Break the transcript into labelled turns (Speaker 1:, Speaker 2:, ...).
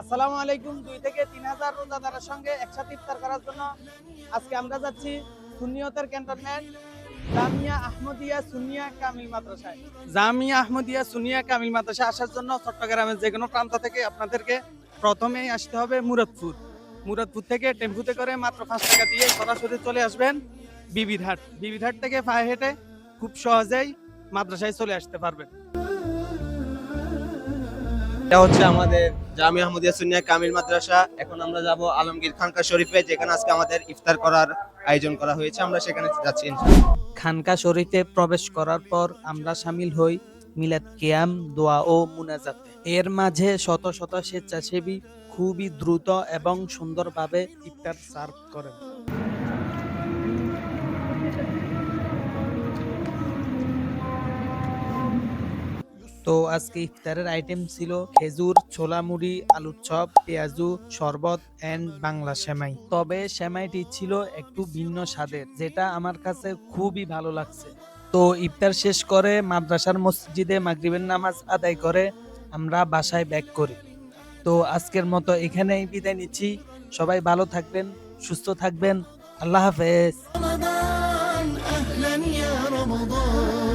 Speaker 1: আসসালামু আলাইকুম। 2 থেকে 3 হাজার রোজাদারের সঙ্গে একসাথে ইফতার করার জন্য আজকে আমরা যাচ্ছি সুন্নিয়তের ক্যান্টনমেন্ট জামিয়া আহমদিয়া সুন্নিয়া কামিল মাদ্রাসায়। জামিয়া আহমদিয়া সুন্নিয়া কামিল মাদ্রাসায় আসার জন্য চট্টগ্রামের যে কোনো প্রান্ত থেকে আপনাদেরকে প্রথমেই আসতে হবে মুরাদপুর। মুরাদপুর থেকে টেম্পুতে করে মাত্র 5 টাকা দিয়ে সরাসরি চলে আসবেন বিবিরহাট। বিবিরহাট থেকে পায়ে হেঁটে খুব সহজেই মাদ্রাসায় চলে আসতে পারবেন।
Speaker 2: এটা হচ্ছে আমাদের জামিয়া আহমদিয়া সুন্নিয়া কামিল মাদ্রাসা। এখন আমরা যাব আলমগীর খানকা শরীফে, যেখানে আজকে আমাদের ইফতার করার আয়োজন করা হয়েছে। আমরা সেখানে যাচ্ছি ইনশাআল্লাহ।
Speaker 1: খানকা শরীফে প্রবেশ করার পর আমরা শামিল হই মিলাদ কিয়াম, দোয়া ও মুনাজাতে। এর মাঝে শত শত স্বেচ্ছাসেবী খুবই দ্রুত এবং সুন্দরভাবে ইফতার সার্ভ করেন। তো আজকে ইফতারের আইটেম ছিল খেজুর, ছোলা মুড়ি, আলুর চপ, পেঁয়াজু, শরবত এন্ড বাংলা সেমাই। তবে সেমাইটি ছিল একটু ভিন্ন স্বাদের, যেটা আমার কাছে খুবই ভালো লাগছে। তো ইফতার শেষ করে মাদ্রাসার মসজিদে মাগরিবের নামাজ আদায় করে আমরা বাসায় ব্যাক করি। তো আজকের মতো এখানেই বিদায় নিচ্ছি। সবাই ভালো থাকবেন, সুস্থ থাকবেন। আল্লাহ হাফেজ।